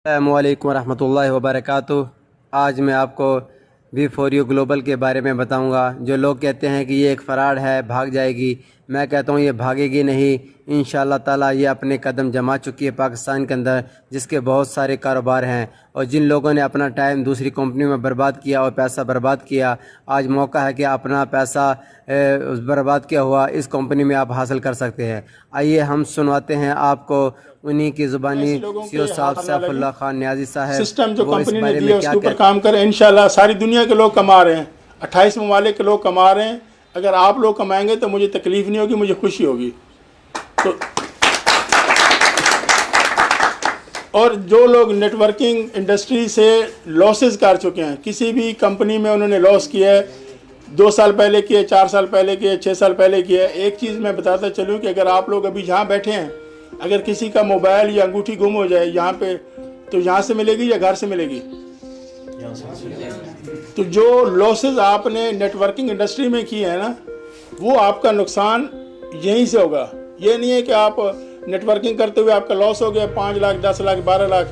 अस्सलामुअलैकुम वरहमतुल्लाहि वबरकातुहू। आज मैं आपको B4U ग्लोबल के बारे में बताऊंगा। जो लोग कहते हैं कि ये एक फ़राड है, भाग जाएगी, मैं कहता हूँ ये भागेगी नहीं। इंशाअल्लाह ताला ये अपने कदम जमा चुकी है पाकिस्तान के अंदर, जिसके बहुत सारे कारोबार हैं। और जिन लोगों ने अपना टाइम दूसरी कंपनी में बर्बाद किया और पैसा बर्बाद किया, आज मौका है कि अपना पैसा बर्बाद किया हुआ इस कंपनी में आप हासिल कर सकते हैं। आइए हम सुनवाते हैं आपको उन्हीं की ज़ुबानी सीओ साहब सैफुल्लाह खान न्याजी साहब। सिस्टम जो कंपनी ने दिया उसके ऊपर काम करें। इंशाल्लाह सारी दुनिया के लोग कमा रहे हैं, 28 ममालिक के लोग कमा रहे हैं। अगर आप लोग कमाएंगे तो मुझे तकलीफ़ नहीं होगी, मुझे खुशी होगी। तो और जो लोग नेटवर्किंग इंडस्ट्री से लॉसेस कर चुके हैं, किसी भी कंपनी में उन्होंने लॉस किया है, 2 साल पहले किए, 4 साल पहले किए, 6 साल पहले किए, एक चीज़ मैं बताता चलूँ कि अगर आप लोग अभी यहाँ बैठे हैं, अगर किसी का मोबाइल या अंगूठी गुम हो जाए यहाँ पे, तो यहाँ से मिलेगी या घर से मिलेगी? तो जो लॉसेस आपने नेटवर्किंग इंडस्ट्री में किए हैं ना, वो आपका नुकसान यहीं से होगा। ये नहीं है कि आप नेटवर्किंग करते हुए आपका लॉस हो गया 5 लाख, 10 लाख, 12 लाख,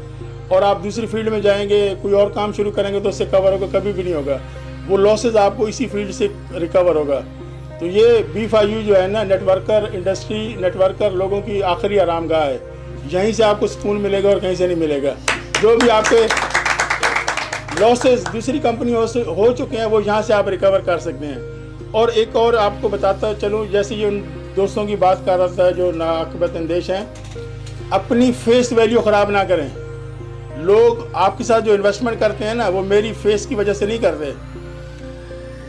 और आप दूसरी फील्ड में जाएंगे, कोई और काम शुरू करेंगे तो उससे कवर होगा, कभी भी नहीं होगा। वो लॉसेस आपको इसी फील्ड से रिकवर होगा। तो ये B4U जो है ना, नेटवर्कर इंडस्ट्री, नेटवर्कर लोगों की आखिरी आरामगाह है। यहीं से आपको सुकून मिलेगा और कहीं से नहीं मिलेगा। जो भी आपके लॉसेस दूसरी कंपनी हो चुके हैं, वो यहाँ से आप रिकवर कर सकते हैं। और एक और आपको बताता चलूँ, जैसे ये उन दोस्तों की बात कर रहा था जो नाअक्बत अंदेश हैं, अपनी फेस वैल्यू ख़राब ना करें। लोग आपके साथ जो इन्वेस्टमेंट करते हैं ना, वो मेरी फेस की वजह से नहीं कर रहे।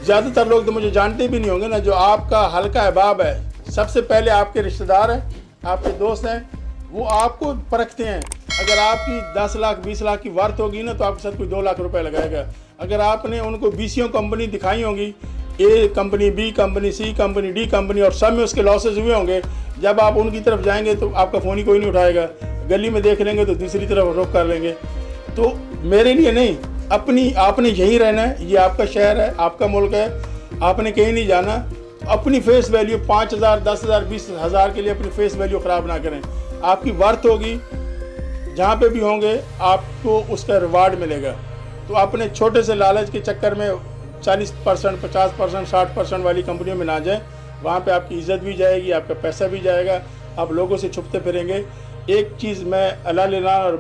ज़्यादातर लोग तो मुझे जानते भी नहीं होंगे ना। जो आपका हल्का अहबाब है, सबसे पहले आपके रिश्तेदार हैं, आपके दोस्त हैं, वो आपको परखते हैं। अगर आपकी 10 लाख 20 लाख की वर्थ होगी ना, तो आपके साथ कोई 2 लाख रुपए लगाएगा। अगर आपने उनको 20 कंपनी दिखाई होंगी, ए कंपनी, बी कंपनी, सी कंपनी, डी कंपनी, और सब में उसके लॉसेज हुए होंगे, जब आप उनकी तरफ जाएंगे तो आपका फ़ोन ही कोई नहीं उठाएगा। गली में देख लेंगे तो दूसरी तरफ रुख कर लेंगे। तो मेरे लिए नहीं, अपनी आपने यहीं रहना है। ये आपका शहर है, आपका मुल्क है, आपने कहीं नहीं जाना। अपनी फेस वैल्यू 5,000, 10,000, 20,000 के लिए अपनी फेस वैल्यू ख़राब ना करें। आपकी वर्थ होगी, जहाँ पे भी होंगे आपको उसका रिवार्ड मिलेगा। तो अपने छोटे से लालच के चक्कर में 40%, 50%, 60% वाली कंपनियों में ना जाएं। वहाँ पे आपकी इज़्ज़त भी जाएगी, आपका पैसा भी जाएगा, आप लोगों से छुपते फिरेंगे। एक चीज़ मैं अल्लाह लेना और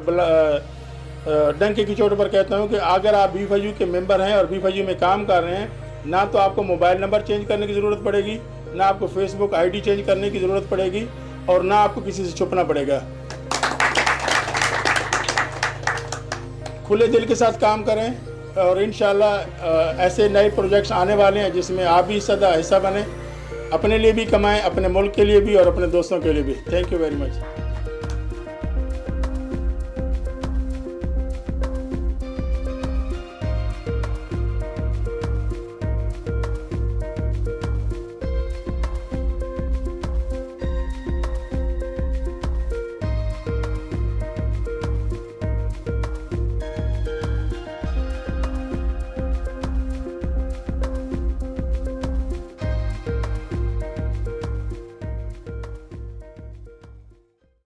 डंके की चोट पर कहता हूँ कि अगर आप B4U के मेंबर हैं और B4U में काम कर रहे हैं, ना तो आपको मोबाइल नंबर चेंज करने की ज़रूरत पड़ेगी, ना आपको फेसबुक ID चेंज करने की ज़रूरत पड़ेगी, और ना आपको किसी से छुपना पड़ेगा। खुले दिल के साथ काम करें और इंशाल्लाह ऐसे नए प्रोजेक्ट्स आने वाले हैं जिसमें आप भी हिस्सा बने, अपने लिए भी कमाएं, अपने मुल्क के लिए भी और अपने दोस्तों के लिए भी। Thank you very much.